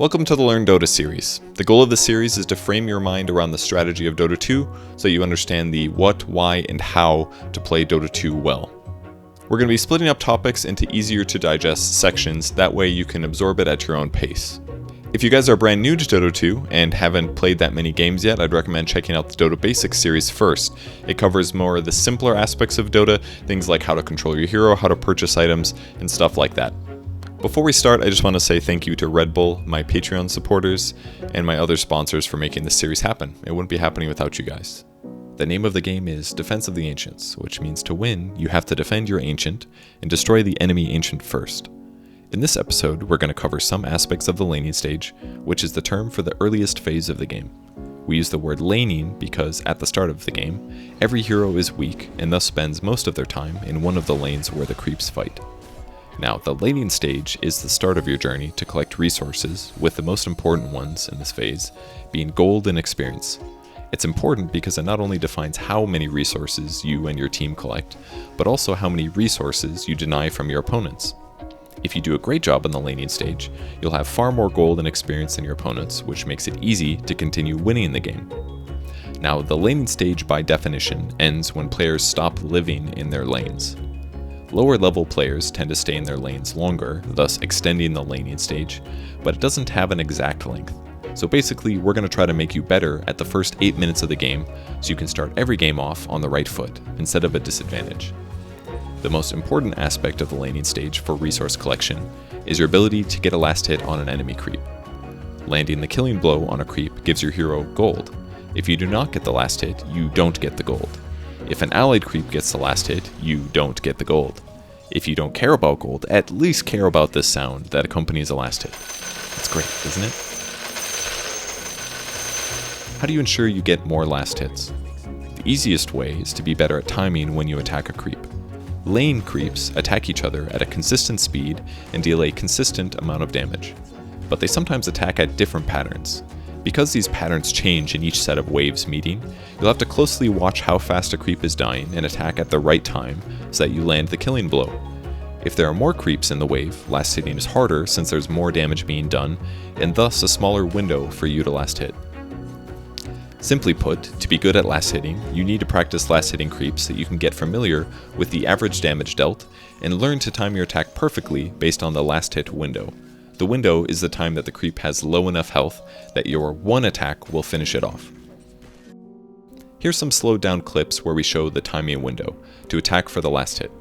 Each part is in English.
Welcome to the Learn Dota series. The goal of this series is to frame your mind around the strategy of Dota 2 so you understand the what, why, and how to play Dota 2 well. We're going to be splitting up topics into easier to digest sections, that way you can absorb it at your own pace. If you guys are brand new to Dota 2 and haven't played that many games yet, I'd recommend checking out the Dota Basics series first. It covers more of the simpler aspects of Dota, things like how to control your hero, how to purchase items, and stuff like that. Before we start, I just want to say thank you to Red Bull, my Patreon supporters, and my other sponsors for making this series happen. It wouldn't be happening without you guys. The name of the game is Defense of the Ancients, which means to win, you have to defend your ancient and destroy the enemy ancient first. In this episode, we're going to cover some aspects of the laning stage, which is the term for the earliest phase of the game. We use the word laning because at the start of the game, every hero is weak and thus spends most of their time in one of the lanes where the creeps fight. Now, the laning stage is the start of your journey to collect resources, with the most important ones in this phase being gold and experience. It's important because it not only defines how many resources you and your team collect, but also how many resources you deny from your opponents. If you do a great job on the laning stage, you'll have far more gold and experience than your opponents, which makes it easy to continue winning the game. Now, the laning stage by definition ends when players stop living in their lanes. Lower level players tend to stay in their lanes longer, thus extending the laning stage, but it doesn't have an exact length. So basically, we're going to try to make you better at the first 8 minutes of the game, so you can start every game off on the right foot, instead of a disadvantage. The most important aspect of the laning stage for resource collection is your ability to get a last hit on an enemy creep. Landing the killing blow on a creep gives your hero gold. If you do not get the last hit, you don't get the gold. If an allied creep gets the last hit, you don't get the gold. If you don't care about gold, at least care about this sound that accompanies a last hit. That's great, isn't it? How do you ensure you get more last hits? The easiest way is to be better at timing when you attack a creep. Lane creeps attack each other at a consistent speed and deal a consistent amount of damage, but they sometimes attack at different patterns. Because these patterns change in each set of waves meeting, you'll have to closely watch how fast a creep is dying and attack at the right time so that you land the killing blow. If there are more creeps in the wave, last hitting is harder since there's more damage being done, and thus a smaller window for you to last hit. Simply put, to be good at last hitting, you need to practice last hitting creeps so that you can get familiar with the average damage dealt and learn to time your attack perfectly based on the last hit window. The window is the time that the creep has low enough health that your one attack will finish it off. Here's some slowed down clips where we show the timing window to attack for the last hit.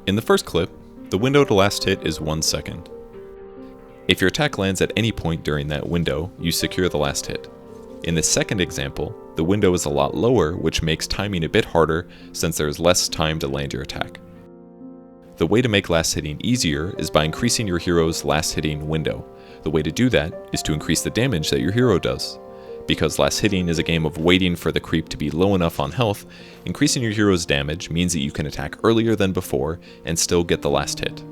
In the first clip, the window to last hit is 1 second. If your attack lands at any point during that window, you secure the last hit. In the second example, the window is a lot lower, which makes timing a bit harder since there is less time to land your attack. The way to make last hitting easier is by increasing your hero's last hitting window. The way to do that is to increase the damage that your hero does. Because last hitting is a game of waiting for the creep to be low enough on health, increasing your hero's damage means that you can attack earlier than before and still get the last hit.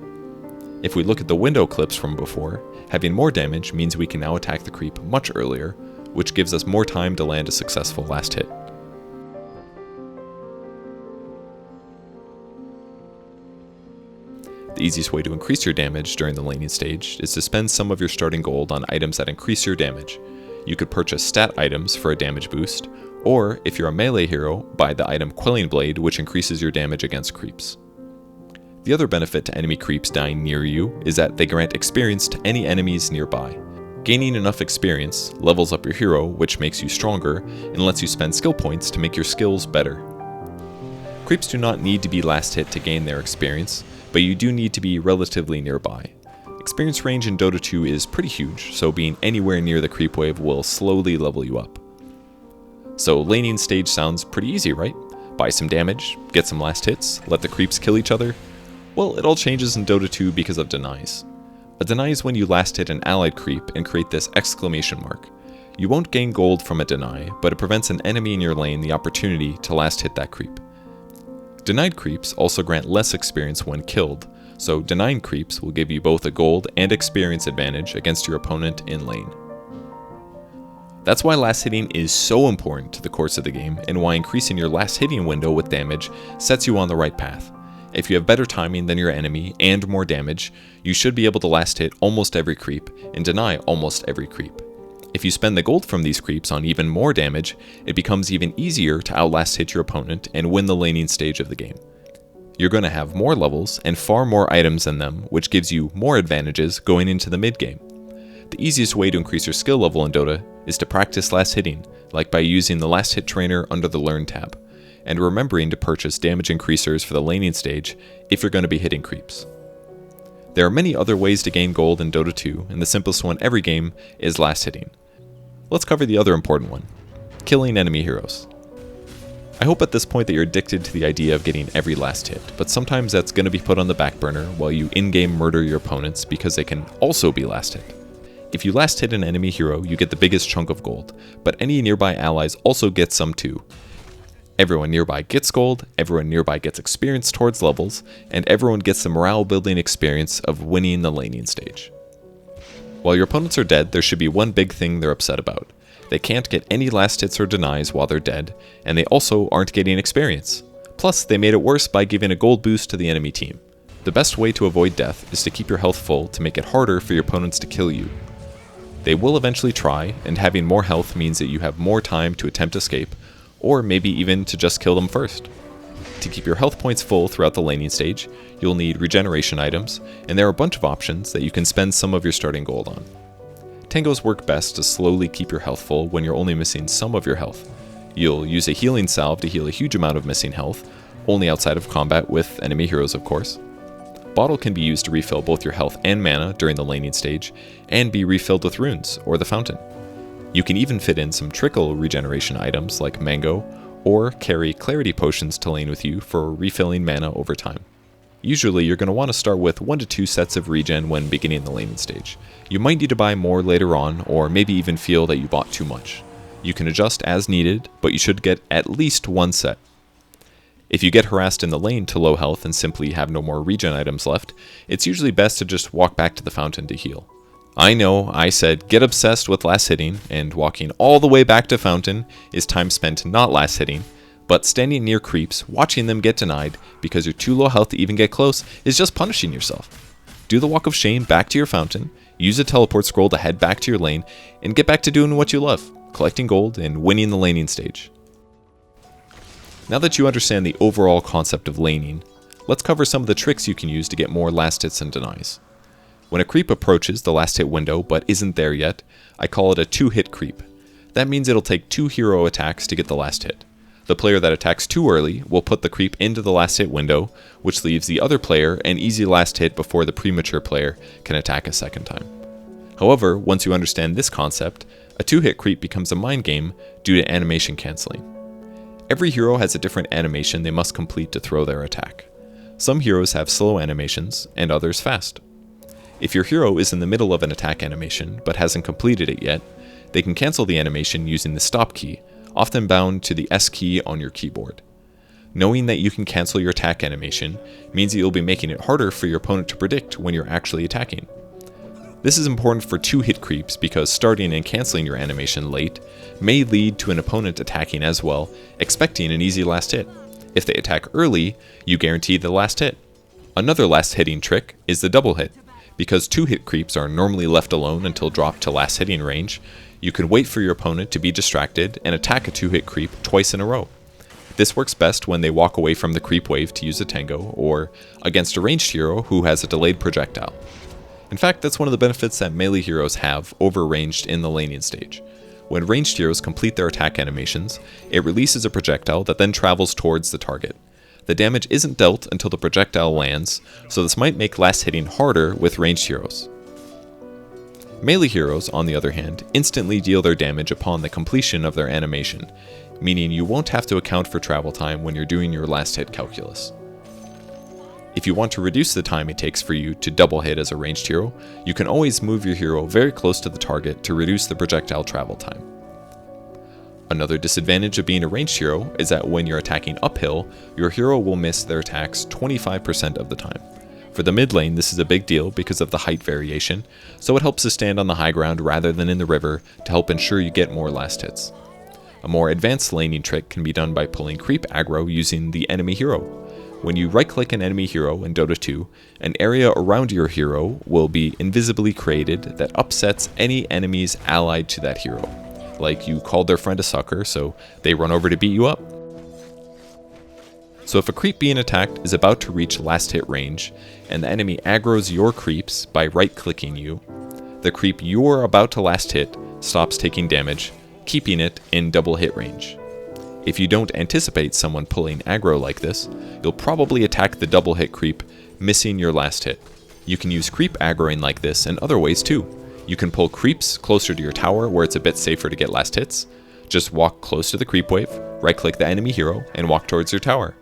If we look at the window clips from before, having more damage means we can now attack the creep much earlier, which gives us more time to land a successful last hit. The easiest way to increase your damage during the laning stage is to spend some of your starting gold on items that increase your damage. You could purchase stat items for a damage boost, or if you're a melee hero, buy the item Quelling Blade, which increases your damage against creeps. The other benefit to enemy creeps dying near you is that they grant experience to any enemies nearby. Gaining enough experience levels up your hero, which makes you stronger and lets you spend skill points to make your skills better. Creeps do not need to be last hit to gain their experience, but you do need to be relatively nearby. Experience range in Dota 2 is pretty huge, so being anywhere near the creep wave will slowly level you up. So laning stage sounds pretty easy, right? Buy some damage, get some last hits, let the creeps kill each other. Well, it all changes in Dota 2 because of denies. A deny is when you last hit an allied creep and create this exclamation mark. You won't gain gold from a deny, but it prevents an enemy in your lane the opportunity to last hit that creep. Denied creeps also grant less experience when killed, so denying creeps will give you both a gold and experience advantage against your opponent in lane. That's why last hitting is so important to the course of the game, and why increasing your last hitting window with damage sets you on the right path. If you have better timing than your enemy and more damage, you should be able to last hit almost every creep and deny almost every creep. If you spend the gold from these creeps on even more damage, it becomes even easier to outlast hit your opponent and win the laning stage of the game. You're going to have more levels and far more items than them, which gives you more advantages going into the mid game. The easiest way to increase your skill level in Dota is to practice last hitting, like by using the last hit trainer under the Learn tab, and remembering to purchase damage increasers for the laning stage if you're going to be hitting creeps. There are many other ways to gain gold in Dota 2, and the simplest one every game is last hitting. Let's cover the other important one, killing enemy heroes. I hope at this point that you're addicted to the idea of getting every last hit, but sometimes that's going to be put on the back burner while you in-game murder your opponents because they can also be last hit. If you last hit an enemy hero, you get the biggest chunk of gold, but any nearby allies also get some too. Everyone nearby gets gold, everyone nearby gets experience towards levels, and everyone gets the morale building experience of winning the laning stage. While your opponents are dead, there should be one big thing they're upset about. They can't get any last hits or denies while they're dead, and they also aren't getting experience. Plus, they made it worse by giving a gold boost to the enemy team. The best way to avoid death is to keep your health full to make it harder for your opponents to kill you. They will eventually try, and having more health means that you have more time to attempt escape, or maybe even to just kill them first. To keep your health points full throughout the laning stage, you'll need regeneration items, and there are a bunch of options that you can spend some of your starting gold on. Tangos work best to slowly keep your health full when you're only missing some of your health. You'll use a healing salve to heal a huge amount of missing health, only outside of combat with enemy heroes of course. Bottle can be used to refill both your health and mana during the laning stage, and be refilled with runes, or the fountain. You can even fit in some trickle regeneration items like mango, or carry clarity potions to lane with you for refilling mana over time. Usually you're going to want to start with 1 to 2 sets of regen when beginning the laning stage. You might need to buy more later on, or maybe even feel that you bought too much. You can adjust as needed, but you should get at least 1 set. If you get harassed in the lane to low health and simply have no more regen items left, it's usually best to just walk back to the fountain to heal. I know I said get obsessed with last hitting, and walking all the way back to fountain is time spent not last hitting, but standing near creeps, watching them get denied because you're too low health to even get close is just punishing yourself. Do the walk of shame back to your fountain, use a teleport scroll to head back to your lane, and get back to doing what you love, collecting gold and winning the laning stage. Now that you understand the overall concept of laning, let's cover some of the tricks you can use to get more last hits and denies. When a creep approaches the last hit window but isn't there yet, I call it a 2-hit creep. That means it'll take 2 hero attacks to get the last hit. The player that attacks too early will put the creep into the last hit window, which leaves the other player an easy last hit before the premature player can attack a second time. However, once you understand this concept, a 2-hit creep becomes a mind game due to animation canceling. Every hero has a different animation they must complete to throw their attack. Some heroes have slow animations, and others fast. If your hero is in the middle of an attack animation, but hasn't completed it yet, they can cancel the animation using the stop key, often bound to the S key on your keyboard. Knowing that you can cancel your attack animation means that you'll be making it harder for your opponent to predict when you're actually attacking. This is important for 2-hit creeps because starting and canceling your animation late may lead to an opponent attacking as well, expecting an easy last hit. If they attack early, you guarantee the last hit. Another last hitting trick is the double hit. Because 2-hit creeps are normally left alone until dropped to last hitting range, you can wait for your opponent to be distracted and attack a 2-hit creep twice in a row. This works best when they walk away from the creep wave to use a tango, or against a ranged hero who has a delayed projectile. In fact, that's one of the benefits that melee heroes have over ranged in the laning stage. When ranged heroes complete their attack animations, it releases a projectile that then travels towards the target. The damage isn't dealt until the projectile lands, so this might make last hitting harder with ranged heroes. Melee heroes, on the other hand, instantly deal their damage upon the completion of their animation, meaning you won't have to account for travel time when you're doing your last hit calculus. If you want to reduce the time it takes for you to double hit as a ranged hero, you can always move your hero very close to the target to reduce the projectile travel time. Another disadvantage of being a ranged hero is that when you're attacking uphill, your hero will miss their attacks 25% of the time. For the mid lane, this is a big deal because of the height variation, so it helps to stand on the high ground rather than in the river to help ensure you get more last hits. A more advanced laning trick can be done by pulling creep aggro using the enemy hero. When you right-click an enemy hero in Dota 2, an area around your hero will be invisibly created that upsets any enemies allied to that hero. Like you called their friend a sucker, so they run over to beat you up. So if a creep being attacked is about to reach last hit range, and the enemy aggroes your creeps by right-clicking you, the creep you're about to last hit stops taking damage, keeping it in double hit range. If you don't anticipate someone pulling aggro like this, you'll probably attack the double hit creep, missing your last hit. You can use creep aggroing like this in other ways too. You can pull creeps closer to your tower where it's a bit safer to get last hits. Just walk close to the creep wave, right-click the enemy hero, and walk towards your tower.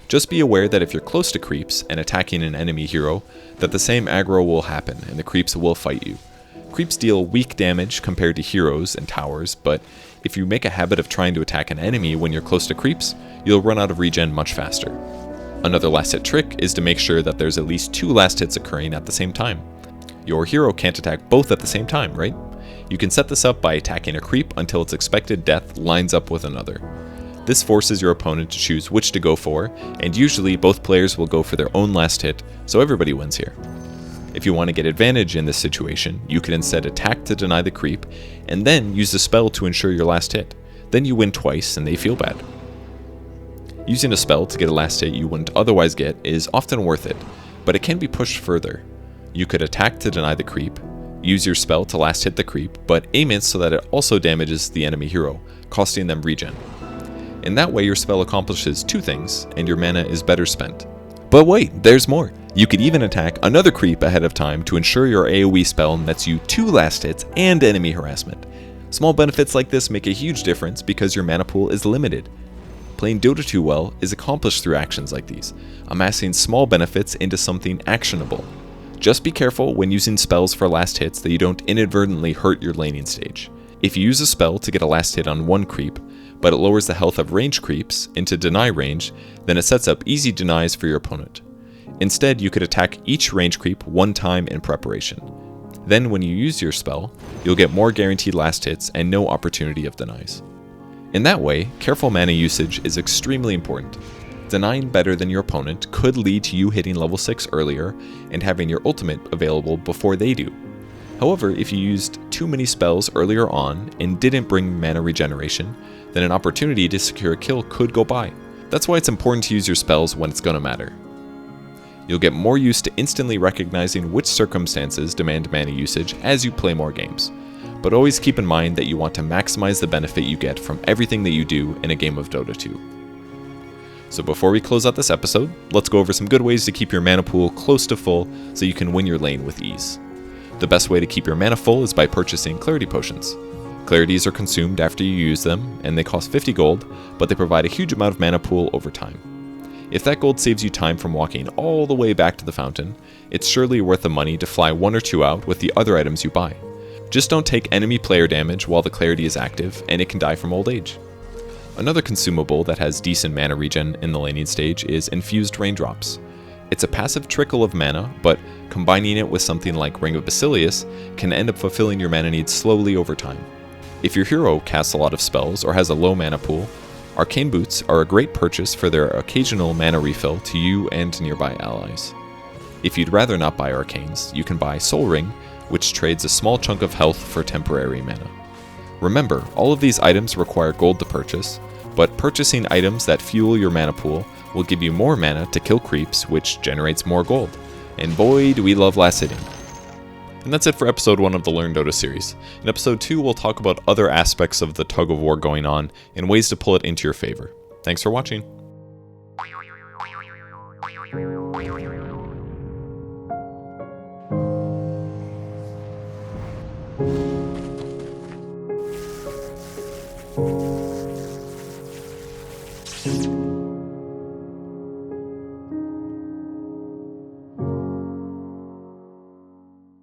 Just be aware that if you're close to creeps and attacking an enemy hero, that the same aggro will happen and the creeps will fight you. Creeps deal weak damage compared to heroes and towers, but if you make a habit of trying to attack an enemy when you're close to creeps, you'll run out of regen much faster. Another last hit trick is to make sure that there's at least 2 last hits occurring at the same time. Your hero can't attack both at the same time, right? You can set this up by attacking a creep until its expected death lines up with another. This forces your opponent to choose which to go for, and usually both players will go for their own last hit, so everybody wins here. If you want to get advantage in this situation, you can instead attack to deny the creep, and then use the spell to ensure your last hit. Then you win twice and they feel bad. Using a spell to get a last hit you wouldn't otherwise get is often worth it, but it can be pushed further. You could attack to deny the creep, use your spell to last hit the creep, but aim it so that it also damages the enemy hero, costing them regen. In that way your spell accomplishes 2 things, and your mana is better spent. But wait, there's more! You could even attack another creep ahead of time to ensure your AoE spell nets you 2 last hits and enemy harassment. Small benefits like this make a huge difference because your mana pool is limited. Playing Dota 2 well is accomplished through actions like these, amassing small benefits into something actionable. Just be careful when using spells for last hits that you don't inadvertently hurt your laning stage. If you use a spell to get a last hit on one creep, but it lowers the health of range creeps into deny range, then it sets up easy denies for your opponent. Instead, you could attack each range creep one time in preparation. Then when you use your spell, you'll get more guaranteed last hits and no opportunity of denies. In that way, careful mana usage is extremely important. Denying better than your opponent could lead to you hitting level 6 earlier and having your ultimate available before they do. However, if you used too many spells earlier on and didn't bring mana regeneration, then an opportunity to secure a kill could go by. That's why it's important to use your spells when it's gonna matter. You'll get more used to instantly recognizing which circumstances demand mana usage as you play more games. But always keep in mind that you want to maximize the benefit you get from everything that you do in a game of Dota 2. So before we close out this episode, let's go over some good ways to keep your mana pool close to full so you can win your lane with ease. The best way to keep your mana full is by purchasing Clarity Potions. Clarities are consumed after you use them, and they cost 50 gold, but they provide a huge amount of mana pool over time. If that gold saves you time from walking all the way back to the fountain, it's surely worth the money to fly 1 or 2 out with the other items you buy. Just don't take enemy player damage while the clarity is active, and it can die from old age. Another consumable that has decent mana regen in the laning stage is Infused Raindrops. It's a passive trickle of mana, but combining it with something like Ring of Basilius can end up fulfilling your mana needs slowly over time. If your hero casts a lot of spells or has a low mana pool, Arcane Boots are a great purchase for their occasional mana refill to you and nearby allies. If you'd rather not buy Arcanes, you can buy Soul Ring, which trades a small chunk of health for temporary mana. Remember, all of these items require gold to purchase, but purchasing items that fuel your mana pool will give you more mana to kill creeps, which generates more gold. And boy, do we love last hitting. And that's it for episode 1 of the Learn Dota series. In episode 2, we'll talk about other aspects of the tug of war going on and ways to pull it into your favor. Thanks for watching.